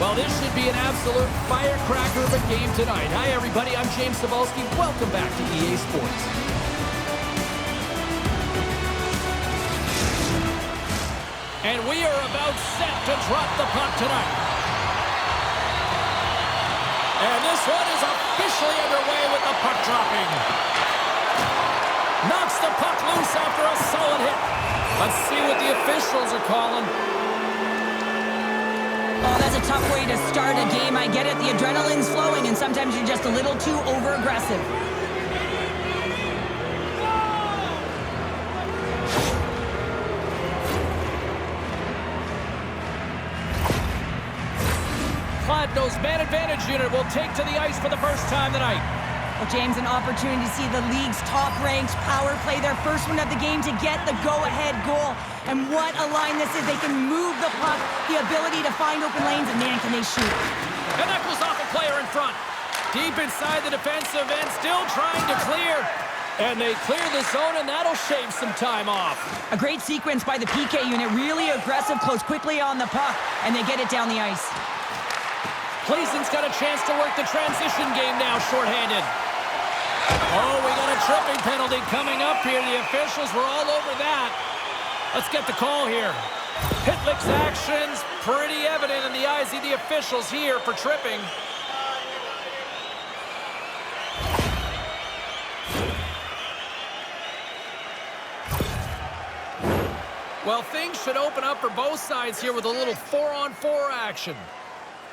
Well, this should be an absolute firecracker of a game tonight. Hi, everybody. I'm James Cebulski. Welcome back to EA Sports. And we are about set to drop the puck tonight. And this one is officially underway with the puck dropping. Knocks the puck loose after a solid hit. Let's see what the officials are calling. Oh, that's a tough way to start a game. I get it. The adrenaline's flowing, and sometimes you're just a little too over-aggressive. Kladno's man advantage unit will take to the ice for the first time tonight. Well, James, an opportunity to see the league's top-ranked power play their first one of the game to get the go-ahead goal. And what a line this is. They can move the puck, the ability to find open lanes, and man, can they shoot. And that goes off a player in front. Deep inside the defensive end, still trying to clear. And they clear the zone, and that'll shave some time off. A great sequence by the PK unit. Really aggressive, close quickly on the puck, and they get it down the ice. Plzeň's got a chance to work the transition game now, shorthanded. Oh, we got a tripping penalty coming up here. The officials were all over that. Let's get the call here. Pytlik's actions pretty evident in the eyes of the officials here for tripping. Well, things should open up for both sides here with a little 4-on-4 action.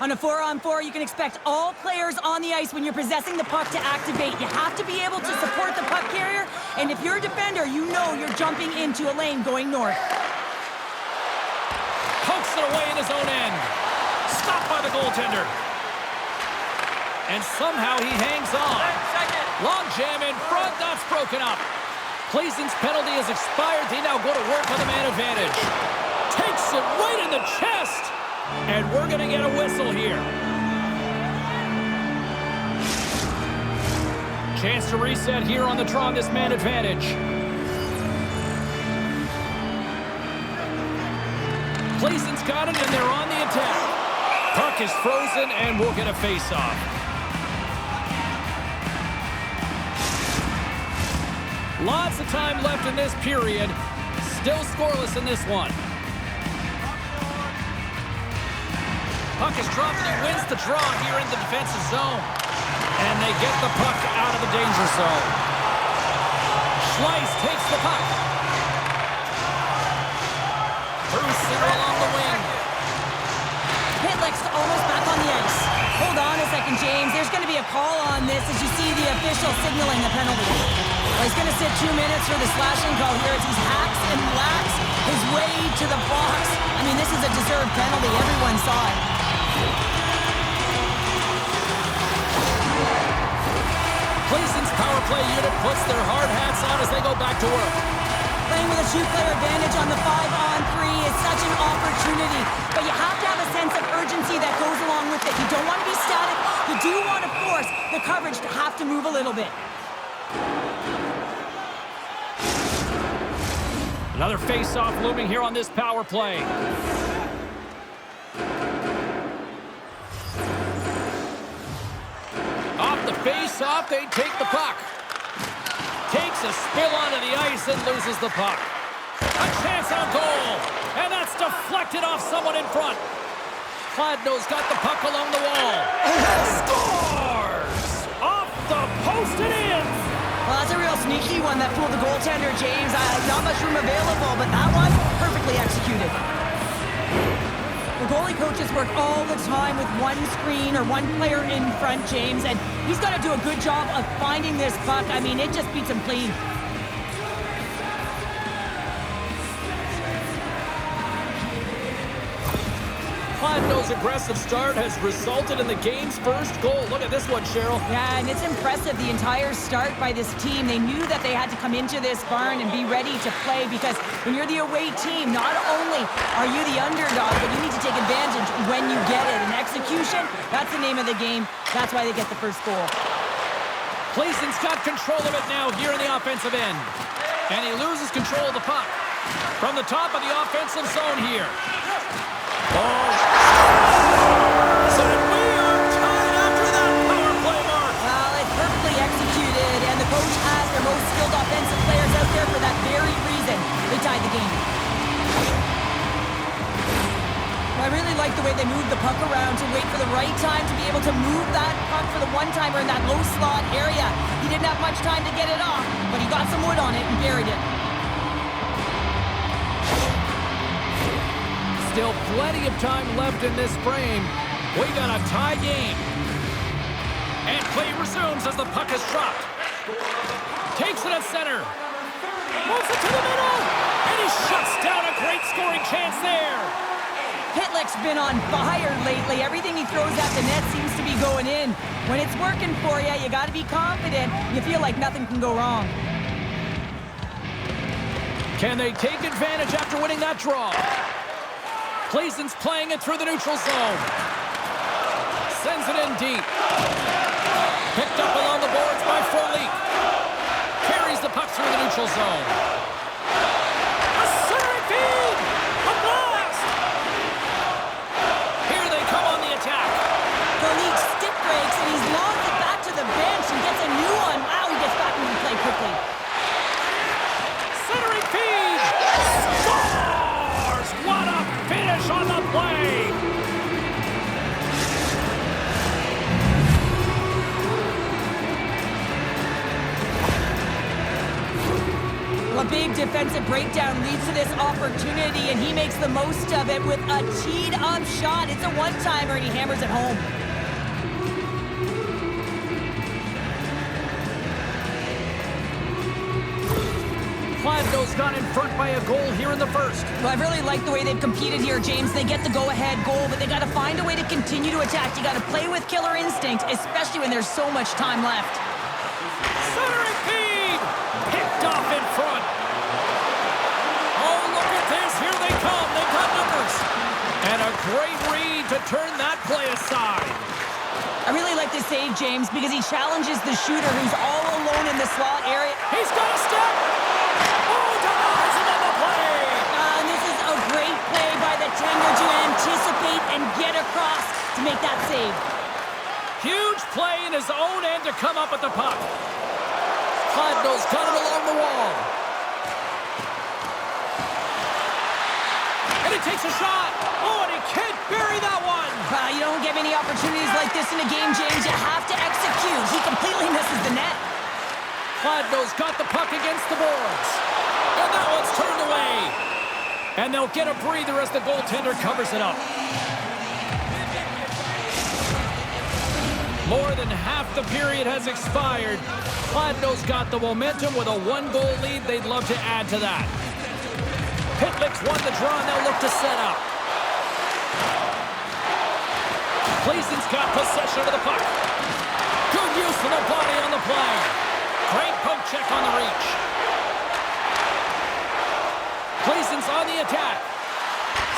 On a 4-on-4, you can expect all players on the ice when you're possessing the puck to activate. You have to be able to support the puck carrier, and if you're a defender, you know you're jumping into a lane going north. Pokes it away in his own end. Stopped by the goaltender. And somehow he hangs on. Long jam in front, that's broken up. Plzeň's penalty has expired. They now go to work on the man advantage. Takes it right in the chest. And we're going to get a whistle here. Chance to reset here on the draw on this man advantage. Plzeň's got it, and they're on the attack. Puck is frozen, and we'll get a face-off. Lots of time left in this period. Still scoreless in this one. Puck is dropped, and he wins the draw here in the defensive zone. And they get the puck out of the danger zone. Schleiss takes the puck. Through center along the wing. Pytlik's almost back on the ice. Hold on a second, James. There's going to be a call on this as you see the official signaling the penalty. Well, he's going to sit 2 minutes for the slashing call here as he hacks and whacks his way to the box. I mean, this is a deserved penalty. Everyone saw it. Plzeň's power play unit puts their hard hats on as they go back to work. Playing with a two-player advantage on the 5-on-3 is such an opportunity, but you have to have a sense of urgency that goes along with it. You don't want to be static. You do want to force the coverage to have to move a little bit. Another face-off looming here on this power play. Off the face-off, they take the puck. Takes a spill onto the ice and loses the puck. A chance on goal, and that's deflected off someone in front. Kladno's got the puck along the wall. Scores! Off the post and in! Well, that's a real sneaky one that fooled the goaltender, James. Not much room available, but that one, perfectly executed. The goalie coaches work all the time with one screen or one player in front, James, and he's got to do a good job of finding this puck. I mean, it just beats him clean. Kladno's aggressive start has resulted in the game's first goal. Look at this one, Cheryl. Yeah, and it's impressive, the entire start by this team. They knew that they had to come into this barn and be ready to play because when you're the away team, not only are you the underdog, but you need to take advantage when you get it. And execution, that's the name of the game. That's why they get the first goal. Plzeň's got control of it now here in the offensive end. And he loses control of the puck. From the top of the offensive zone here. Oh! like the way they moved the puck around to wait for the right time to be able to move that puck for the one-timer in that low slot area. He didn't have much time to get it off, but he got some wood on it and buried it. Still plenty of time left in this frame. We got a tie game. And play resumes as the puck is dropped. Takes it at center. Moves it to the middle. And he shuts down a great scoring chance there. Pytlik's been on fire lately. Everything he throws at the net seems to be going in. When it's working for you, you got to be confident. You feel like nothing can go wrong. Can they take advantage after winning that draw? Plzeň's playing it through the neutral zone. Sends it in deep. Picked up along the boards by Frolik. Carries the puck through the neutral zone. A centering feed! A blast! Here they come on the attack. Goalies stick breaks and he's lost it back to the bench and gets a new one. Wow, he gets back into play quickly. Centering feed! Scores! What a finish on the play! A big defensive breakdown leads to this opportunity, and he makes the most of it with a teed-up shot. It's a one-timer, and he hammers it home. Kladno's got in front by a goal here in the first. Well, I really like the way they've competed here, James. They get the go-ahead goal, but they got to find a way to continue to attack. You got to play with killer instinct, especially when there's so much time left. Centering feed! Picked off in front. Oh, look at this. Here they come. They've got numbers. And a great read to turn that play aside. I really like this save, James, because he challenges the shooter who's all alone in the slot area. He's got a step. Oh, denies him on the play. And this is a great play by the tender to anticipate and get across to make that save. Huge play in his own end to come up with the puck. Kladno's got it along the wall. And he takes a shot. Oh, and he can't bury that one. You don't get many opportunities like this in a game, James. You have to execute. He completely misses the net. Kladno's got the puck against the boards. And that one's turned away. And they'll get a breather as the goaltender covers it up. More than half the period has expired. Kladno's got the momentum with a one-goal lead. They'd love to add to that. Pytlik's won the draw, and they'll look to set up. Plzeň's got possession of the puck. Good use of the body on the play. Great poke check on the reach. Plzeň's on the attack.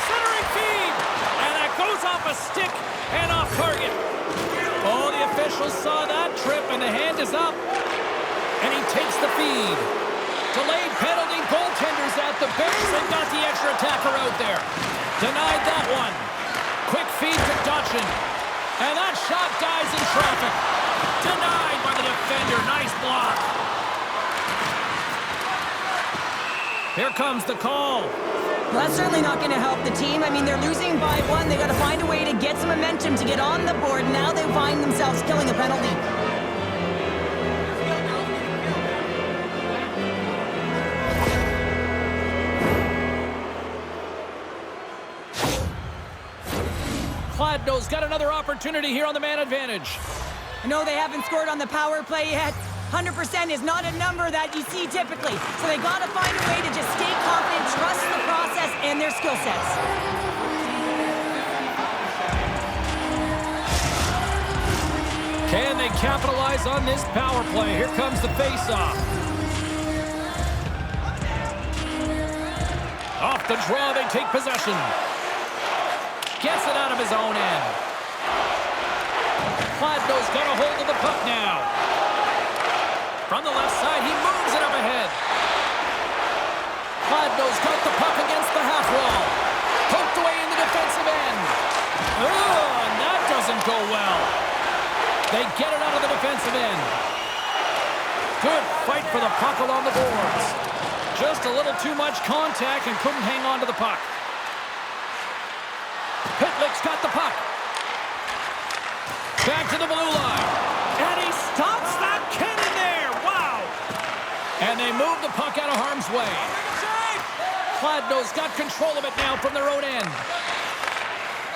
Centering feed. And that goes off a stick and off target. Oh, the officials saw that trip, and the hand is up. And he takes the feed. Delayed penalty, goaltenders at the bench. They've got the extra attacker out there. Denied that one. Quick feed to Dutchin. And that shot dies in traffic. Denied by the defender. Nice block. Here comes the call. Well, that's certainly not going to help the team. I mean, they're losing by one. They got to find a way to get some momentum to get on the board. Now they find themselves killing a penalty. Kladno's got another opportunity here on the man advantage. No, they haven't scored on the power play yet. 100% is not a number that you see typically. So they got to find a way to just stay confident, trust the process and their skill sets. Can they capitalize on this power play? Here comes the face-off. Off the draw, they take possession. Gets it out of his own end. Kladno's got a hold of the puck now. From the left side, he moves it up ahead. Kladno's got the puck against the half wall. Poked away in the defensive end. Oh, and that doesn't go well. They get it out of the defensive end. Good fight for the puck along the boards. Just a little too much contact and couldn't hang on to the puck. Pytlik's to the blue line. And he stops that cannon there. Wow. And they move the puck out of harm's way. Kladno's got control of it now from their own end.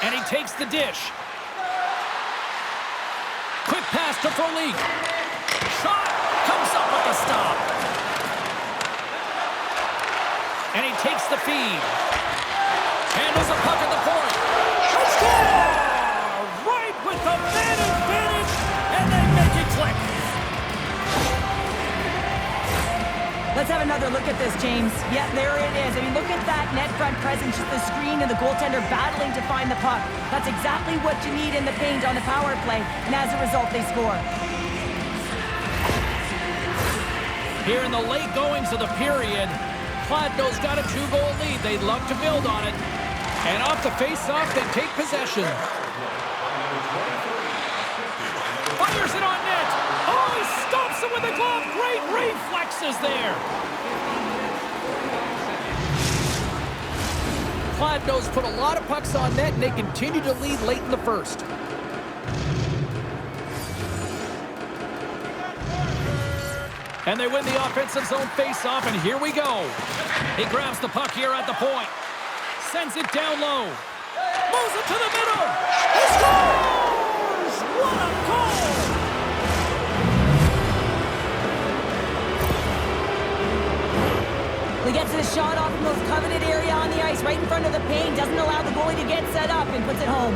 And he takes the dish. Quick pass to Frolik. Shot comes up with the stop. And he takes the feed. Handles the puck at the point. Score! Right with the man advantage, and they make it click. Let's have another look at this, James. Yeah, there it is. I mean, look at that net front presence, just the screen and the goaltender battling to find the puck. That's exactly what you need in the paint on the power play, and as a result, they score. Here in the late goings of the period, Kladno's got a 2-goal lead. They'd love to build on it. And off the face-off, they take possession. Fires it on net. Oh, he stops it with a glove. Great reflexes there. Kladno's put a lot of pucks on net, and they continue to lead late in the first. And they win the offensive zone face-off, and here we go. He grabs the puck here at the point. Sends it down low. Moves it to the middle. He scores! What a goal! He gets his shot off the most coveted area on the ice, right in front of the paint. Doesn't allow the goalie to get set up and puts it home.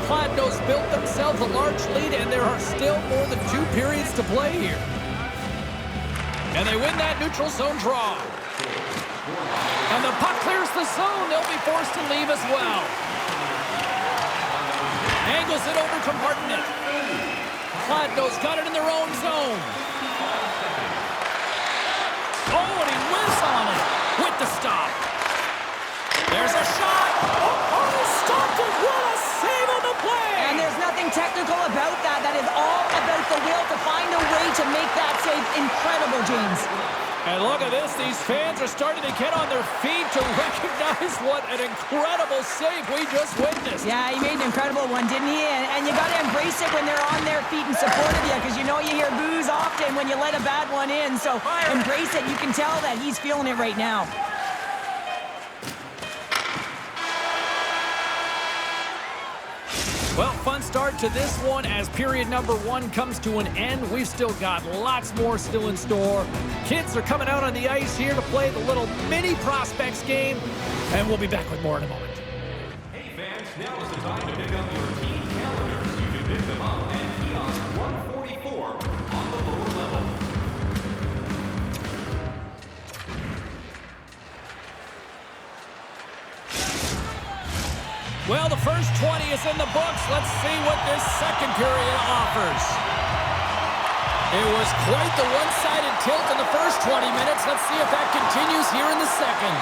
Kladno's built themselves a large lead, and there are still more than 2 periods to play here. And they win that neutral zone draw. And the puck clears the zone. They'll be forced to leave as well. Angles it over to Martenet. Kladno's got it in their own zone. Oh, and he whiffs on it with the stop. There's a shot. Oh, he stopped it. What a save on the play. And there's nothing technical about that. That is all about the will to find a way to make that save incredible, James. And look at this. These fans are starting to get on their feet to recognize what an incredible save we just witnessed. Yeah, he made an incredible one, didn't he? And you got to embrace it when they're on their feet in support of you, because you know you hear boos often when you let a bad one in. So embrace it. You can tell that he's feeling it right now. Well, fun start to this one as period number 1 comes to an end. We've still got lots more still in store. Kids are coming out on the ice here to play the little mini prospects game, and we'll be back with more in a moment. Hey fans, now is the time to pick up your team calendars. You can pick them up at kiosk 144 on the lower level. Well, the first 20 is in the books. Let's see what this second period offers. It was quite the one-sided tilt in the first 20 minutes. Let's see if that continues here in the second.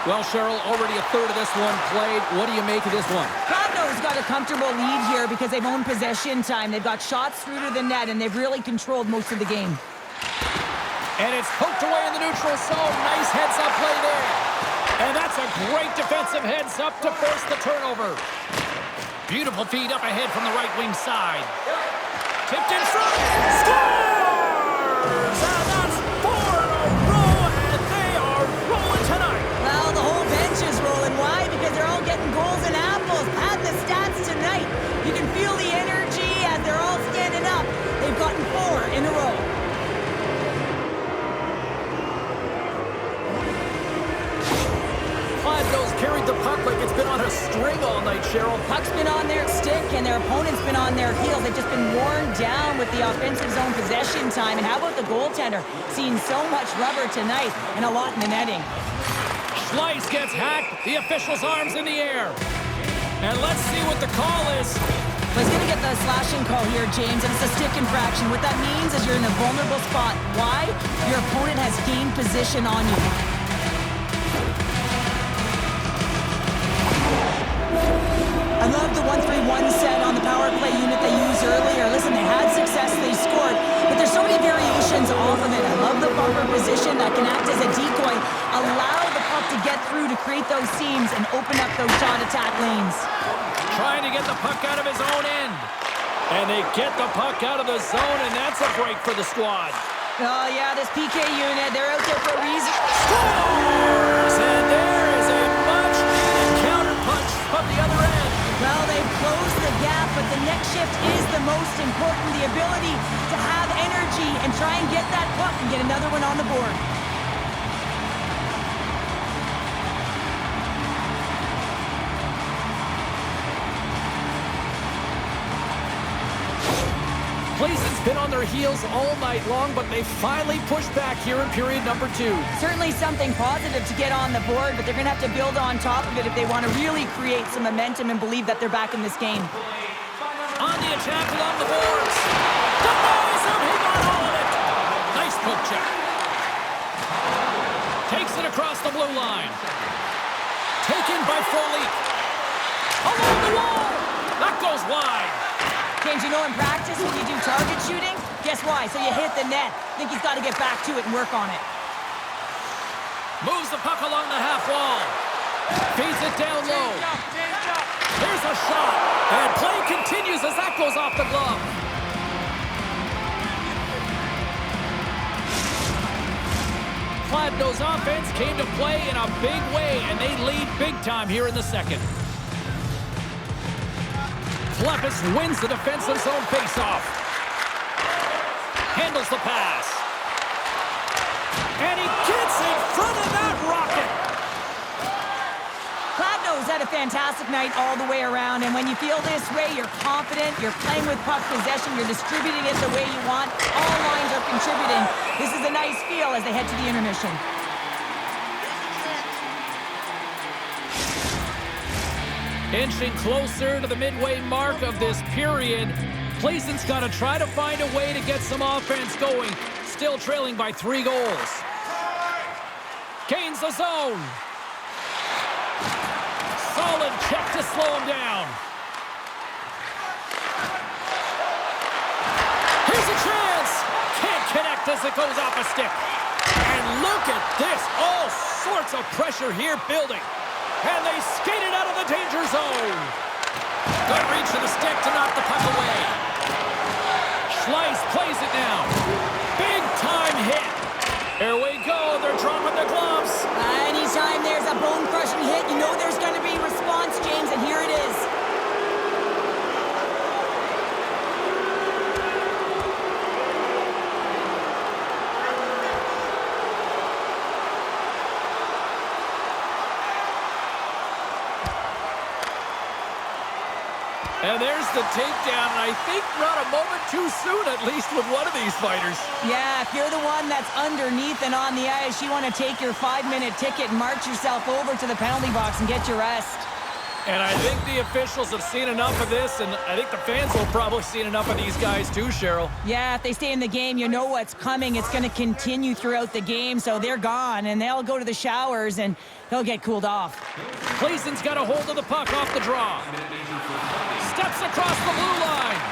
Well, Cheryl, already a third of this one played. What do you make of this one? Kladno's got a comfortable lead here because they've owned possession time. They've got shots through to the net, and they've really controlled most of the game. And it's poked away in the neutral zone. Nice heads-up play there. And that's a great defensive heads-up to force the turnover. Beautiful feed up ahead from the right wing side. Tipped in front. Scores! And that's 4 in a row, and they are rolling tonight. Well, the whole bench is rolling. Why? Because they're all getting goals and apples. Add the stats tonight. You can feel the energy as they're all standing up. They've gotten 4 in a row. Kladno's carried the puck like it's been on a string all night, Cheryl. Puck's been on their stick, and their opponent's been on their heels. They've just been worn down with the offensive zone possession time. And how about the goaltender? Seeing so much rubber tonight and a lot in the netting. Slice gets hacked. The official's arms in the air. And let's see what the call is. He's going to get the slashing call here, James, and it's a stick infraction. What that means is you're in a vulnerable spot. Why? Your opponent has gained position on you. I love the 1-3-1 set on the power play unit they used earlier. Listen, they had success, they scored, but there's so many variations off of it. I love the bumper position that can act as a decoy, allow the puck to get through to create those seams and open up those shot attack lanes. Trying to get the puck out of his own end. And they get the puck out of the zone, and that's a break for the squad. Oh, yeah, this PK unit, they're out there for a reason. Scores! And there is a much-needed counter-punch from the other end. Well, they've closed the gap, but the next shift is the most important. The ability to have energy and try and get that puck and get another one on the board. Plzeň's been on their heels all night long, but they finally pushed back here in period number 2. Certainly something positive to get on the board, but they're going to have to build on top of it if they want to really create some momentum and believe that they're back in this game. On the attack along the boards. Denies him, he got all of it. Nice poke check. Takes it across the blue line. Taken by Frolik. Along the wall. That goes wide. James, you know in practice when you do target shooting, guess why? So you hit the net. Think he's got to get back to it and work on it. Moves the puck along the half wall. Feeds it down low. There's a shot. And play continues as that goes off the glove. Kladno's offense came to play in a big way, and they lead big time here in the second. Leppis wins the defensive zone faceoff. Handles the pass. And he gets in front of that rocket. Kladno's had a fantastic night all the way around, and when you feel this way, you're confident, you're playing with puck possession, you're distributing it the way you want. All lines are contributing. This is a nice feel as they head to the intermission. Inching closer to the midway mark of this period. Plzeň's got to try to find a way to get some offense going. Still trailing by 3 goals. Gains the zone. Solid check to slow him down. Here's a chance. Can't connect as it goes off a stick. And look at this. All sorts of pressure here building. And they skated out of the danger zone. Good reach of the stick to knock the puck away. Schleiss plays it now. Big time hit. Here we go. They're dropping the gloves. Anytime there's a bone-crushing hit, you know there's going to be response, James, and here it is. And there's the takedown, and I think not a moment too soon, at least with one of these fighters. Yeah, if you're the one that's underneath and on the ice, you want to take your 5-minute ticket and march yourself over to the penalty box and get your rest. And I think the officials have seen enough of this, and I think the fans will probably seen enough of these guys too, Cheryl. Yeah, if they stay in the game, you know what's coming. It's going to continue throughout the game, so they're gone, and they'll go to the showers, and they'll get cooled off. Plzeň's got a hold of the puck off the draw. Steps across the blue line.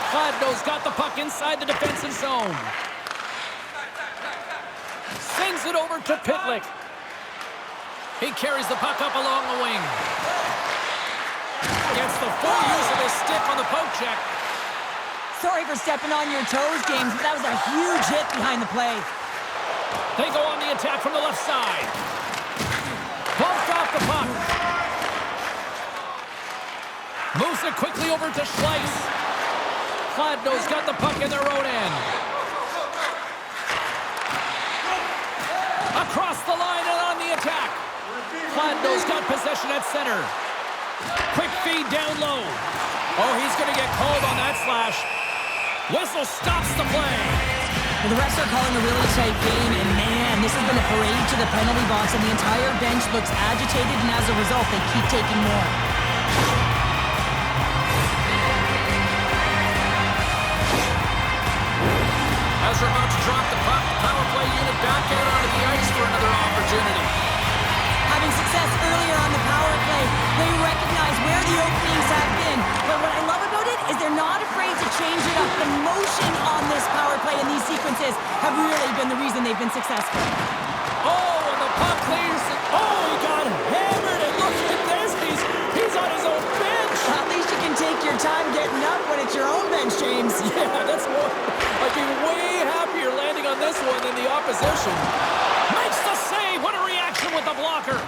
Kladno's got the puck inside the defensive zone. Sends it over to Pytlik. He carries the puck up along the wing. Gets the full use of his stick on the poke check. Sorry for stepping on your toes, James, but that was a huge hit behind the play. They go on the attack from the left side. Bumped off the puck. Moves it quickly over to Schleiss. Kladno's got the puck in their own end. Across the line and on the attack. Kladno's got possession at center. Quick feed down low. Oh, he's going to get called on that slash. Whistle stops the play. Well, the refs are calling a really tight game, and man, this has been a parade to the penalty box, and the entire bench looks agitated, and as a result, they keep taking more. As they're about to drop the puck, the power play unit back out onto the ice for another opportunity. Having success earlier on the power play, they recognize where the openings have been. But what I love about it is they're not afraid to change it up. The motion on this power play in these sequences assists have really been the reason they've been successful. Oh, and the puck clears. Oh, he got hammered, and look at this. He's on his own bench. At least you can take your time getting up when it's your own bench, James. Yeah, that's more. I'd be way happier landing on this one than the opposition. Makes the save. What a reaction with the blocker.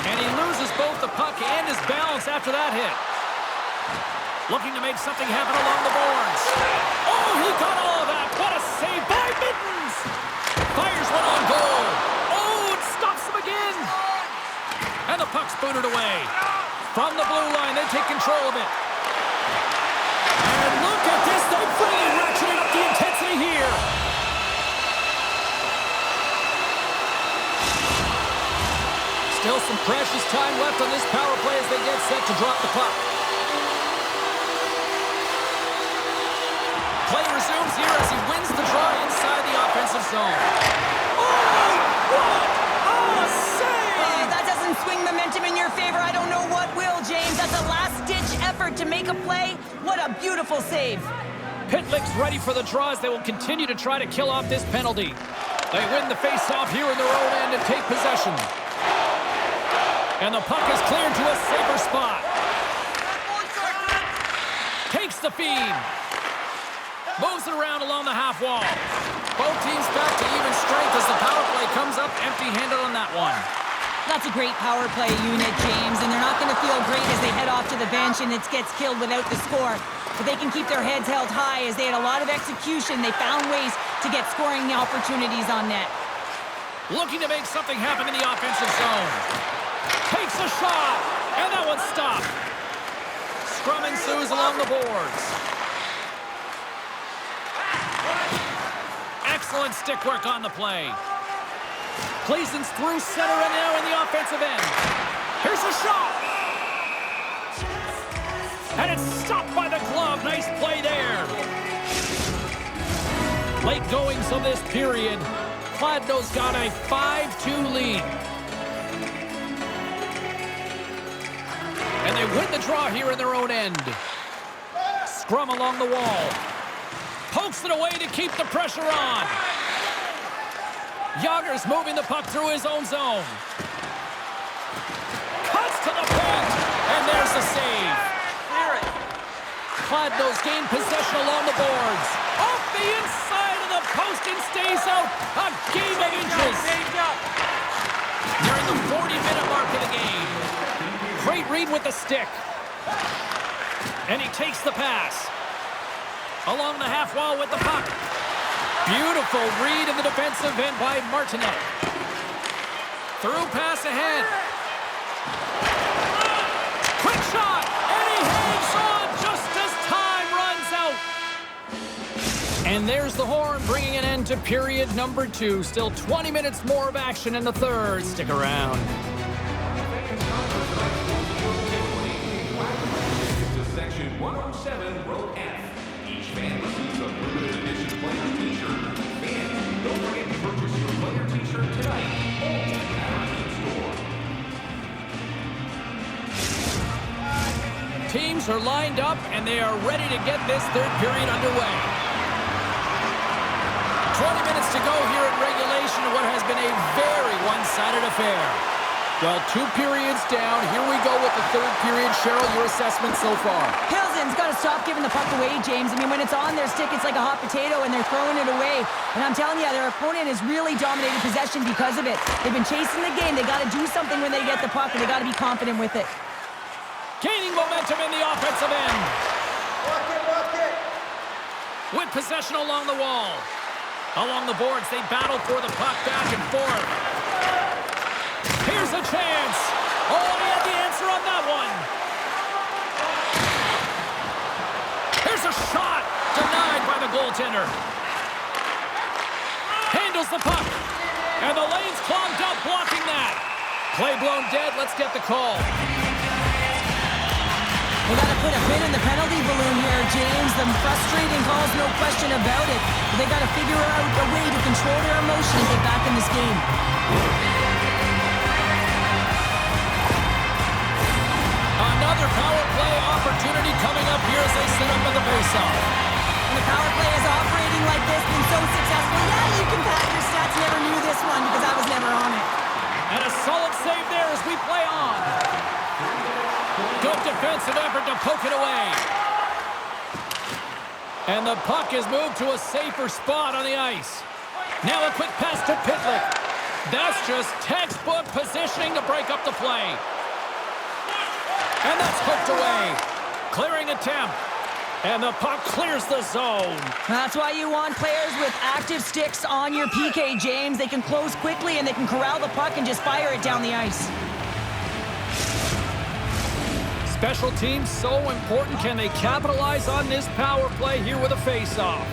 And he loses both the puck and his balance after that hit. Looking to make something happen along the boards. Oh, he got all of that. What a save by Mitens. Fires one on goal. Oh, it stops him again. And the puck's booted away. From the blue line, they take control of it. And look at this. They're really ratcheting up the intensity here. Still some precious time left on this power play as they get set to drop the puck. Play resumes here as he wins the draw inside the offensive zone. Oh, what a save! That doesn't swing momentum in your favor. I don't know what will, James. That's a last-ditch effort to make a play. What a beautiful save. Pytlik's ready for the draw as they will continue to try to kill off this penalty. They win the face-off here in their own end and take possession. And the puck is cleared to a safer spot. Takes the feed. Moves it around along the half wall. Both teams back to even strength as the power play comes up empty-handed on that one. That's a great power play unit, James, and they're not going to feel great as they head off to the bench and it gets killed without the score. But they can keep their heads held high as they had a lot of execution. They found ways to get scoring opportunities on net. Looking to make something happen in the offensive zone. Takes a shot, and that one's stopped. Scrum ensues along the boards. Excellent stick work on the play. Plzeň's through center and now in the offensive end. Here's a shot. And it's stopped by the glove. Nice play there. Late goings of this period. Kladno's got a 5-2 lead. And they win the draw here in their own end. Scrum along the wall. Pokes it away to keep the pressure on. Jagr's moving the puck through his own zone. Cuts to the paint. And there's the save. Kladno's gained possession along the boards. Off the inside of the post and stays out. A game of inches. Nearing the 40-minute mark of the game. Great read with the stick. And he takes the pass. Along the half wall with the puck. Beautiful read in the defensive end by Martenet. Through pass ahead. Quick shot. And he hangs on just as time runs out. And there's the horn bringing an end to period number 2. Still 20 minutes more of action in the third. Stick around. Section 107, row F. Each fan receives a limited edition player t-shirt. Fans, don't forget to purchase your player t-shirt tonight. Only at our team store. Teams are lined up and they are ready to get this third period underway. 20 minutes to go here in regulation of what has been a very one-sided affair. Well, 2 periods down. Here we go with the third period. Cheryl, your assessment so far? Pilsen's got to stop giving the puck away, James. I mean, when it's on their stick, it's like a hot potato, and they're throwing it away. And I'm telling you, their opponent has really dominated possession because of it. They've been chasing the game. They got to do something when they get the puck, and they got to be confident with it. Gaining momentum in the offensive end. With possession along the wall. Along the boards, they battle for the puck back and forth. Here's a chance. Oh, he had the answer on that one. Here's a shot. Denied by the goaltender. Handles the puck. And the lane's clogged up, blocking that. Play blown dead. Let's get the call. They got to put a pin in the penalty balloon here, James. The frustrating calls, no question about it. But they got to figure out a way to control their emotion and get back in this game. Another power play opportunity coming up here as they set up on the faceoff. this one because I was never on it. And a solid save there as we play on. Good defensive effort to poke it away. And the puck is moved to a safer spot on the ice. Now a quick pass to Pytlik. That's just textbook positioning to break up the play. And that's poked away. Clearing attempt. And the puck clears the zone. That's why you want players with active sticks on your PK, James. They can close quickly and they can corral the puck and just fire it down the ice. Special teams so important. Can they capitalize on this power play here with a face-off?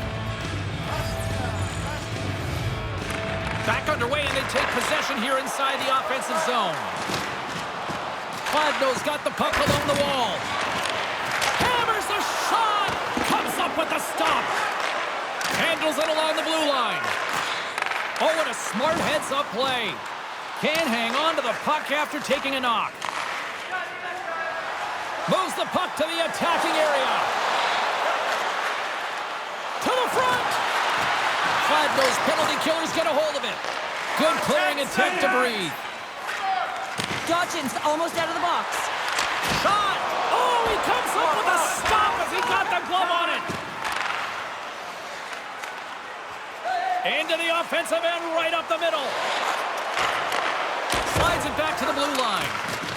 Back underway, and they take possession here inside the offensive zone. Kladno's got the puck along the wall. Hammers the shot! Comes up with the stop. Handles it along the blue line. Oh, what a smart heads-up play. Can't hang on to the puck after taking a knock. Moves the puck to the attacking area. To the front! Kladno's penalty killers get a hold of it. Good clearing attempt to breathe. Dodgins almost out of the box. Shot! Oh, he comes up with a stop as he got the glove on it. Into the offensive end, right up the middle. Slides it back to the blue line.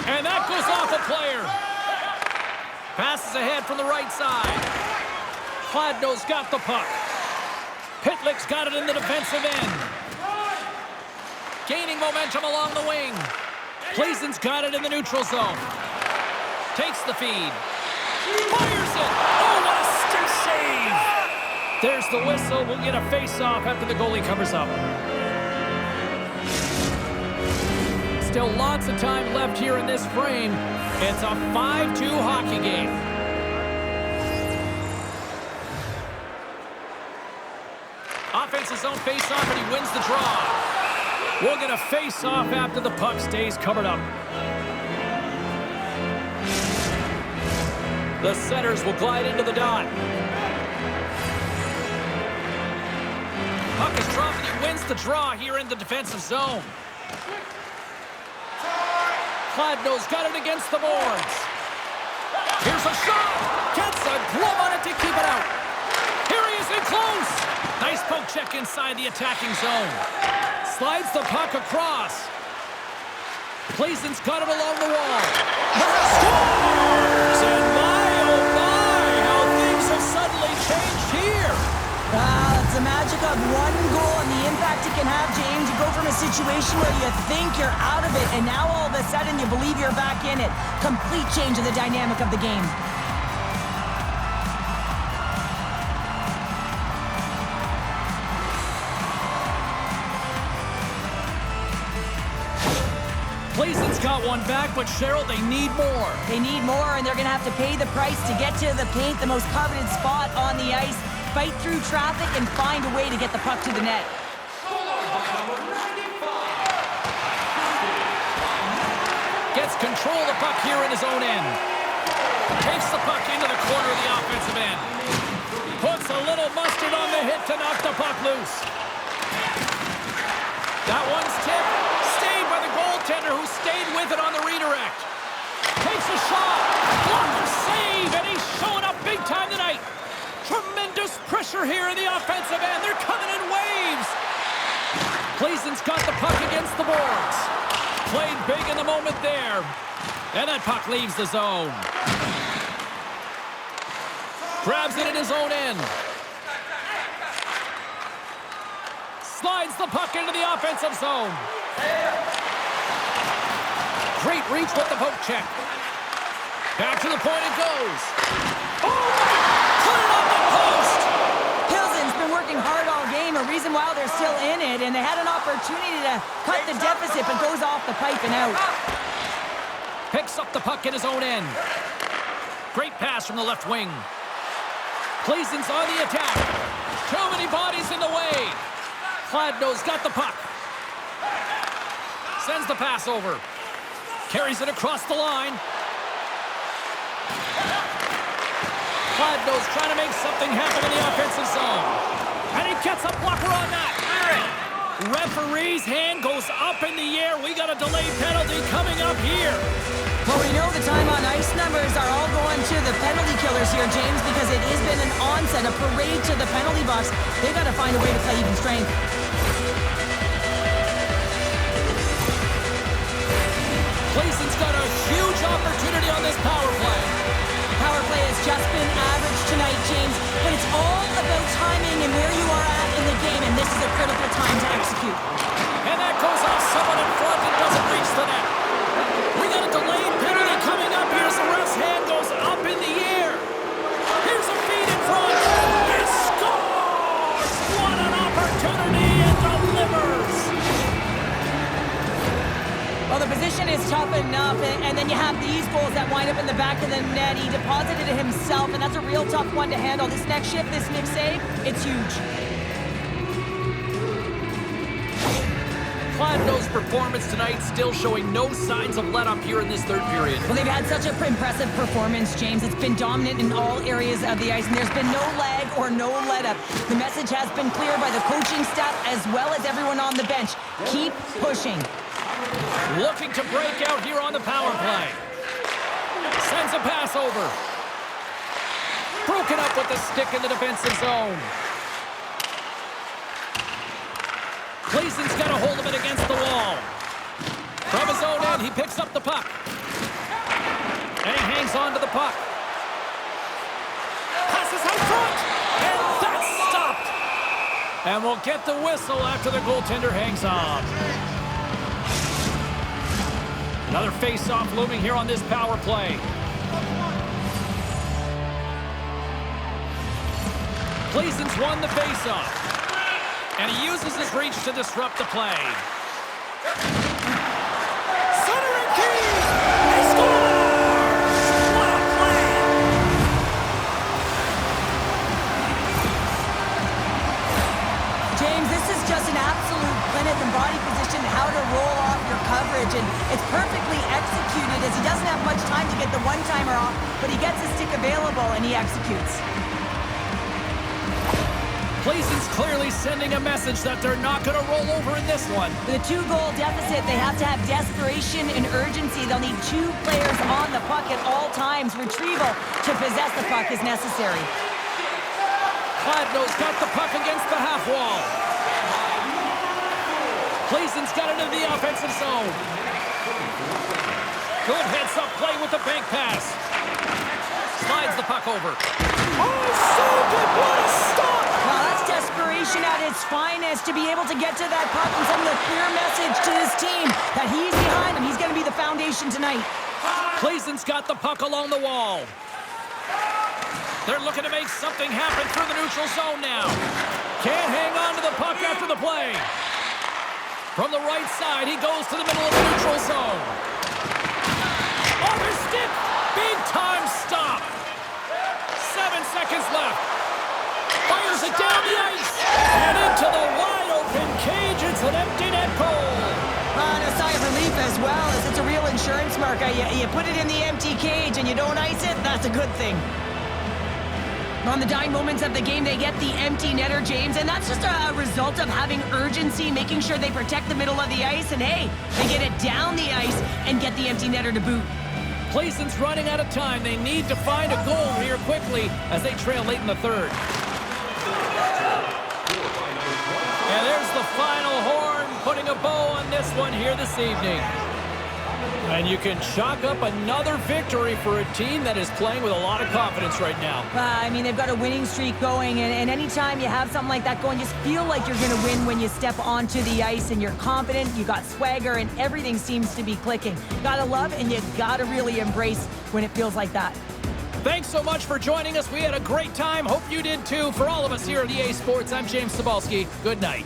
And that goes off a player. Passes ahead from the right side. Kladno's got the puck. Pytlik's got it in the defensive end. Gaining momentum along the wing. Plzeň's got it in the neutral zone. Takes the feed. Fires it. Oh, what a stick save. There's the whistle. We'll get a face-off after the goalie covers up. Still lots of time left here in this frame. It's a 5-2 hockey game. Offensive zone face-off, and he wins the draw. We'll get a face-off after the puck stays covered up. The centers will glide into the dot. Puck is dropped, and he wins the draw here in the defensive zone. Kladno's got it against the boards. Here's a shot. Gets a glove on it to keep it out. Here he is in close. Nice poke check inside the attacking zone. Slides the puck across. Plzeň's got it along the wall. Scores! And my, oh my, how things have suddenly changed here. It's the magic of one goal and the impact it can have, James. You go from a situation where you think you're out of it, and now all of a sudden you believe you're back in it. Complete change of the dynamic of the game. Plzeň's got one back, but Cheryl, they need more. They need more, and they're going to have to pay the price to get to the paint, the most coveted spot on the ice, fight through traffic, and find a way to get the puck to the net. Gets control of the puck here in his own end. Takes the puck into the corner of the offensive end. Puts a little mustard on the hit to knock the puck loose. That one's tipped. Stayed by the goaltender, who stayed with it on the redirect. Takes a shot. Blocker save, and he's showing up big time tonight. Tremendous pressure here in the offensive end. They're coming in waves. Plzeň's got the puck against the boards. Played big in the moment there. And that puck leaves the zone. Grabs it in his own end. Slides the puck into the offensive zone. Great reach with the poke check. Back to the point it goes. Oh! Put it on the post! Pilsen's been working hard all game, a reason why they're still in it, and they had an opportunity to cut the deficit, but goes off the pipe and out. Picks up the puck in his own end. Great pass from the left wing. Plzeň's on the attack. Too many bodies in the way. Kladno's got the puck. Sends the pass over. Carries it across the line. Kladno's trying to make something happen in the offensive zone. And he gets a blocker on that. Referee's hand goes up in the air. We got a delayed penalty coming up here. Well, we know the time on ice numbers are all going to the penalty killers here, James, because it has been an onset, a parade to the penalty box. They've got to find a way to play even strength. Plzeň's got a huge opportunity on this power play. Power play has just been average tonight, James, but it's all about timing and where you are at in the game, and this is a critical time to execute. And that goes off someone in front and doesn't reach the net. We got a delayed penalty coming up here as the ref's hand goes up in the air. Here's a feed in front. He scores! What an opportunity and delivers! Well, the position is tough enough, and then you have these goals that wind up in the back of the net. He deposited it himself, and that's a real tough one to handle. This next shift, this next save, it's huge. Kladno's performance tonight still showing no signs of let-up here in this third period. Well, they've had such an impressive performance, James. It's been dominant in all areas of the ice, and there's been no lag or no let-up. The message has been clear by the coaching staff as well as everyone on the bench. Keep pushing. Looking to break out here on the power play. Sends a pass over. Broken up with the stick in the defensive zone. Plzeň's got a hold of it against the wall. From his own end, he picks up the puck. And he hangs on to the puck. Passes out front. And that's stopped. And we'll get the whistle after the goaltender hangs on. Another face-off looming here on this power play. Plzeň's won the face-off. And he uses his reach to disrupt the play. Centering key! He scores! What a play! James, this is just an absolute clinic and body position, how to roll off your coverage, and it's perfectly executed as he doesn't have much time to get the one-timer off, but he gets his stick available and he executes. Plzeň's clearly sending a message that they're not going to roll over in this one. With a 2-goal deficit, they have to have desperation and urgency. They'll need 2 players on the puck at all times. Retrieval to possess the puck is necessary. Kladno's got the puck against the half wall. Plzeň's got it into the offensive zone. Good heads-up play with the bank pass. Slides the puck over. Oh, so good! What a stop! Well, that's desperation at its finest to be able to get to that puck and send a clear message to his team that he's behind him. He's going to be the foundation tonight. Plzeň's got the puck along the wall. They're looking to make something happen through the neutral zone now. Can't hang on to the puck after the play. From the right side, he goes to the middle of the neutral zone. Off his stick! Big time stop! 7 seconds left. Fires it down the ice. And into the wide-open cage. It's an empty net goal. And a sigh of relief as well, as it's a real insurance marker. You put it in the empty cage and you don't ice it, that's a good thing. On the dying moments of the game, they get the empty netter, James, and that's just a result of having urgency, making sure they protect the middle of the ice, and hey, they get it down the ice and get the empty netter to boot. Plzeň's running out of time. They need to find a goal here quickly as they trail late in the third. And there's the final horn, putting a bow on this one here this evening. And you can chalk up another victory for a team that is playing with a lot of confidence right now. I mean, they've got a winning streak going, and anytime you have something like that going, just feel like you're going to win when you step onto the ice and you're confident, you got swagger, and everything seems to be clicking. Gotta love and you gotta really embrace when it feels like that. Thanks so much for joining us. We had a great time. Hope you did too. For all of us here at EA Sports, I'm James Cebulski. Good night.